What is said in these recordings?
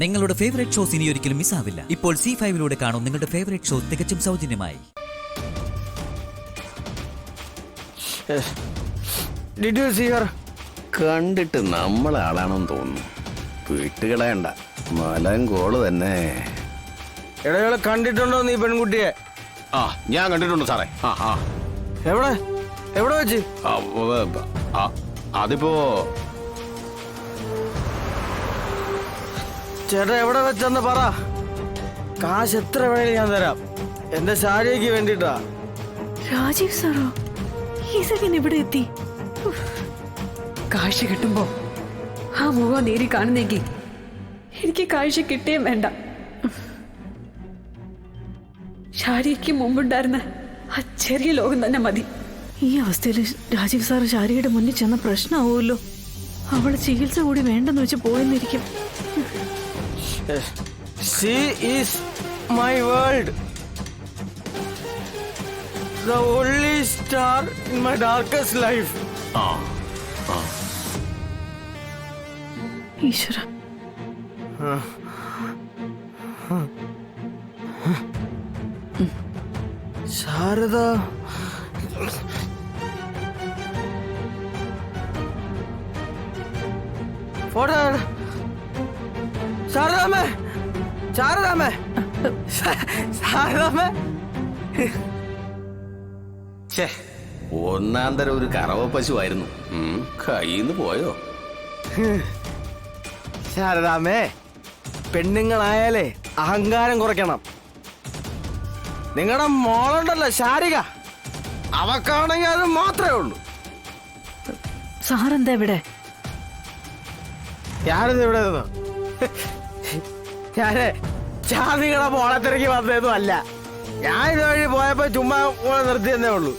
നിങ്ങളുടെ favourite shows ഇനി ഒരിക്കലും മിസ്സാവില്ല. ഇപ്പോൾ C5 കാണും നിങ്ങളുടെ ഫേവറേറ്റ് ഷോ തികച്ചും സൗജന്യമായി. കണ്ടിട്ട് നമ്മളെ ആളാണെന്ന് തോന്നുന്നു. വീട്ടുകളയണ്ട മലങ്കോള് തന്നെ. ഇടകളെ കണ്ടിട്ടുണ്ടോ നീ പെൺകുട്ടിയെ? ആ ഞാൻ കണ്ടിട്ടുണ്ട് സാറേ. എവിടെ എവിടെ വെച്ച്? അതിപ്പോ ചേട്ടാ എവിടെ വെച്ചെന്ന് പറ. കാശ് എത്ര വേണേലും ഞാൻ തരാം. എന്റെ ശാരിക്ക് വേണ്ടിട്ടാ. രാജീവ് സാറോ ഈസകൻ ഇവിടെ എത്തി? കാഴ്ച കിട്ടുമ്പോ ആ മുഖം നേരി കാണുന്നെങ്കിൽ എനിക്ക് കാഴ്ച കിട്ടുകയും വേണ്ട. ഷാരിക്ക് മുമ്പുണ്ടായിരുന്ന ആ ചെറിയ ലോകം തന്നെ മതി. ഈ അവസ്ഥയിൽ രാജീവ് സാറ് ശാരിയുടെ മുന്നിൽ ചെന്ന പ്രശ്നമാവുമല്ലോ. അവള് ചികിത്സ കൂടി വേണ്ടെന്ന് വെച്ച് പോയെന്നിരിക്കും. She is my world. The only star in my darkest life. ഈശ്വര, ശാരദ ഫോട്ടോ ശാരദാമ്മേ ശാരദാമ്മേ ശാരദാമ്മേ. ഒന്നാം തരം ഒരു കറവ പശുവായിരുന്നു. കയ്യിന്ന് പോയോ? ശാരദാമ്മേ, പെണ്ണുങ്ങളായാലേ അഹങ്കാരം കുറയ്ക്കണം. നിങ്ങളുടെ മോളുണ്ടല്ലോ ശാരിക, അവക്കാണെങ്കിൽ അത് മാത്രമേ ഉള്ളൂ. സാറെന്താ ഇവിടെ? ഞാനിത് ഇവിടെ നിന്നു. ഞാന് നിങ്ങളുടെ മോളെ തിരക്കി വന്നതും അല്ല. ഞാൻ ഇതുവഴി പോയപ്പോ ചുമ്മാ നിർത്തിയെന്നേ ഉള്ളൂ.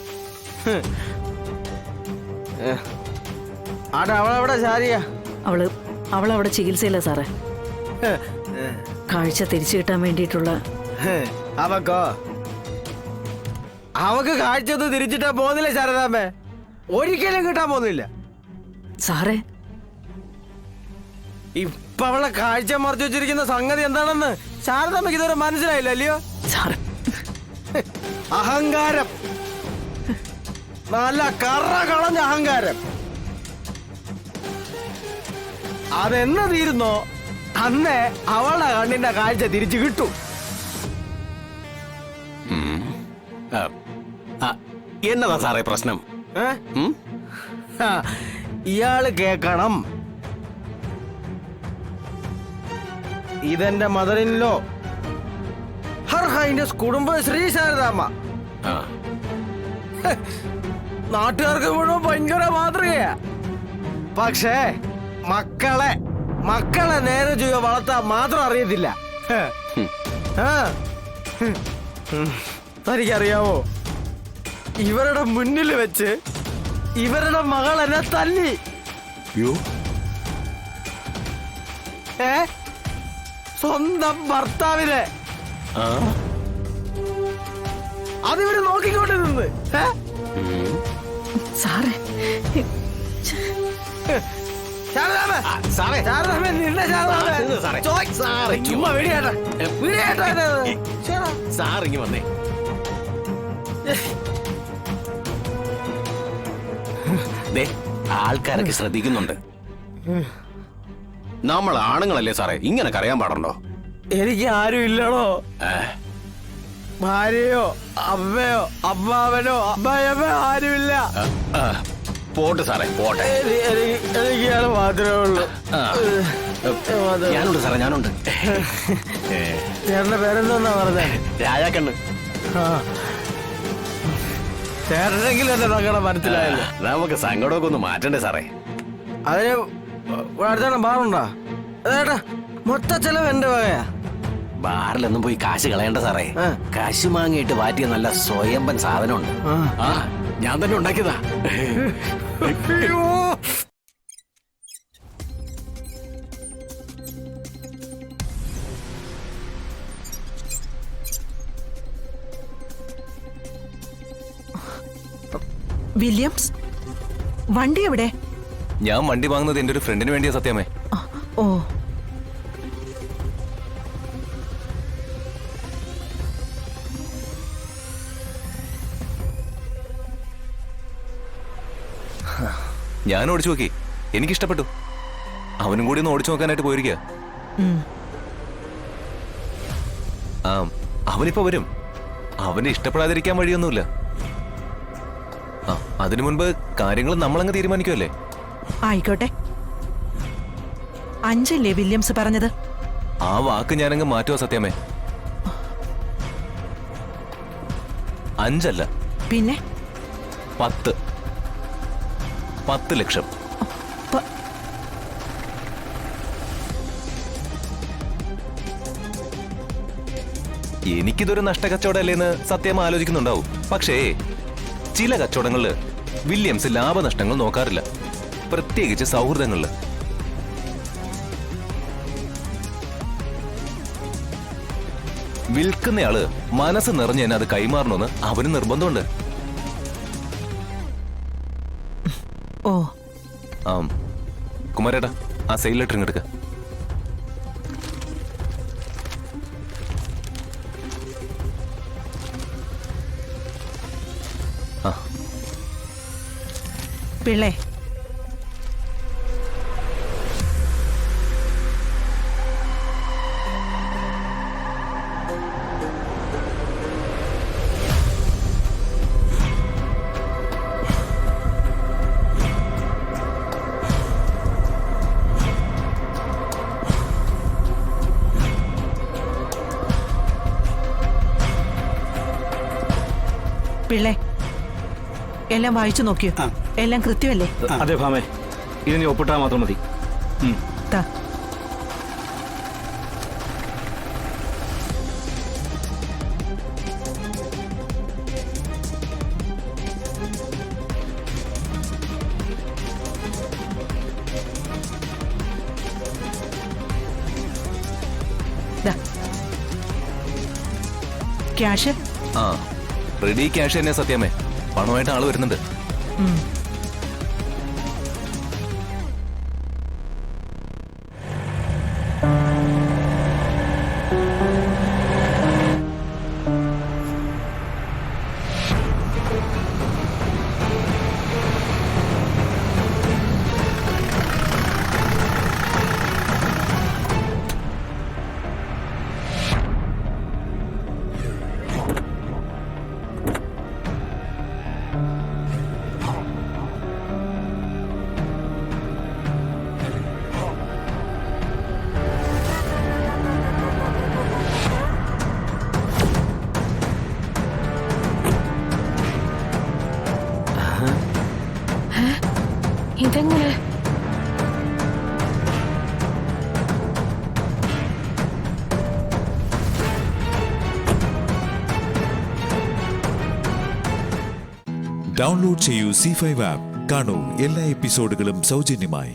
ആട്ടെ, അവളെവിടെ ശാരിക? അവളവിടെ ചികിത്സയില്ല സാറേ. കാഴ്ച തിരിച്ചു കിട്ടാൻ വേണ്ടിയിട്ടുള്ള. അവക്ക് കാഴ്ച തിരിച്ചിട്ടാ പോകുന്നില്ല ശാരദാമ്മേ. ഒരിക്കലും കിട്ടാൻ പോകുന്നില്ല സാറേ. ഇപ്പൊ അവളെ കാഴ്ച മറച്ചു വെച്ചിരിക്കുന്ന സംഗതി എന്താണെന്ന് ശാരദാമ്മയ്ക്ക് ഇതുവരെ മനസ്സിലായില്ല അല്ലയോ? സാറേ, അഹങ്കാരം, നല്ല കറ കളഞ്ഞ അഹങ്കാരം. അതെന്ന് തീരുന്നോ അന്നേ അവളുടെ കണ്ണിന്റെ കാഴ്ച തിരിച്ചു കിട്ടും. എന്നതാ സാറേ പ്രശ്നം? ഇയാള് കേക്കണം. ഇതെന്റെ മദറിനിലോ ഹർ ഹൈനസ് കുടുംബശ്രീ ശാരദാമ്മ. നാട്ടുകാർക്ക് മുഴുവൻ ഭയങ്കര മാതൃകയാ. പക്ഷേ മക്കളെ നേരെ ചെയ്യുക വളർത്താൻ മാത്രം അറിയത്തില്ല. തനിക്കറിയാവോ, ഇവരുടെ മുന്നിൽ വെച്ച് ഇവരുടെ മകൾ എന്നെ തല്ലി. സ്വന്തം ഭർത്താവിനെ അതിവര് നോക്കിക്കൊണ്ട് നിന്ന്. സാറേ, സാറിങ്ങി വന്നേ. ആൾക്കാരൊക്കെ ശ്രദ്ധിക്കുന്നുണ്ട്. നമ്മൾ ആണുങ്ങളല്ലേ സാറേ, ഇങ്ങനെ കരയാൻ പാടുണ്ടോ? എനിക്ക് ആരും ഇല്ലടോ. ഭാര്യയോ അമ്മയോ അമ്മാവനോ അമ്മായിയമ്മയോ ആരുമില്ല. പോട്ടെ സാറേ, പോട്ടെ. എനിക്കാണ് മാത്രമേ ഉള്ളൂ. ഞാനുണ്ട് സാറേ, ഞാനുണ്ട്. ചേട്ടന്റെ പേരെന്തോന്നാ പറഞ്ഞേ? രാജാക്കണ്ണ്. ചേട്ടനെങ്കിലും എന്റെ തങ്ങളുടെ മനസ്സിലായല്ലോ. നമുക്ക് സങ്കടമൊക്കെ ഒന്ന് മാറ്റണ്ടേ സാറേ? അതിന് അടുത്തോളം ബാറുണ്ടോ? അതേട്ടാ, മൊത്ത ചെലവ് എന്റെ വകയാ. ബാറിലൊന്നും പോയി കാശ് കളയണ്ട സാറേ. കാശ് മാങ്ങിയിട്ട് മാറ്റിയ നല്ല സ്വയംബൻ സാധനമുണ്ട്. ഞാൻ തന്നെ ഉണ്ടാക്കിയതാ. വില്യംസ്, വണ്ടി എവിടെ? ഞാൻ വണ്ടി വാങ്ങുന്നത് എന്റെ ഒരു ഫ്രണ്ടിന് വേണ്ടിയാ സത്യമേ. ഓ, ഞാൻ ഓടിച്ചു നോക്കി, എനിക്കിഷ്ടപ്പെട്ടു. അവനും കൂടി ഒന്ന് ഓടിച്ചു നോക്കാനായിട്ട് പോയിരിക്കുക. ആ, അവനിപ്പോ വരും. അവന് ഇഷ്ടപ്പെടാതിരിക്കാൻ വഴിയൊന്നുമില്ല. ആ, അതിനു മുൻപ് കാര്യങ്ങൾ നമ്മളങ്ങ് തീരുമാനിക്കുമല്ലേ? ആയിക്കോട്ടെ. 5 വില്യംസ് പറഞ്ഞത്? ആ വാക്ക് ഞാനങ്ങ് മാറ്റുക സത്യമേ. 5 അല്ല, പിന്നെ 10 ലക്ഷം. പ- എനിക്കിതൊരു നഷ്ടക്കച്ചവടമല്ലേന്ന് സത്യം ആലോചിക്കുന്നുണ്ടാവും. പക്ഷേ ചില കച്ചവടങ്ങളില് വില്യംസ് ലാഭനഷ്ടങ്ങൾ നോക്കാറില്ല, പ്രത്യേകിച്ച് സൗഹൃദങ്ങളില്. വിൽക്കുന്നയാള് മനസ്സ് നിറഞ്ഞ് തന്നെ അത് കൈമാറണമെന്ന് അവന് നിർബന്ധമുണ്ട്. ഓ, ആ കുമാരേട്ടാ, ആ സെയിൽ ലെറ്റർ ഇങ്ങെടുക്ക. പിള്ളേ, പിള്ളേ, എല്ലാം വായിച്ചു നോക്കിയോ? എല്ലാം കൃത്യമല്ലേ? അതെ ഭാമേ, ഇതിന് ഒപ്പിട്ടാൽ മാത്രം മതി. താ. ദാ. ക്യാഷ്? ആ, റെഡി ക്യാഷ് തന്നെ സത്യമേ. പണമായിട്ട് ആള് വരുന്നുണ്ട്. ഇതെങ്ങനെ? ഡൗൺലോഡ് ചെയ്യൂ C5 ആപ്പ്. കാണൂ എല്ലാ എപ്പിസോഡുകളും സൗജന്യമായി.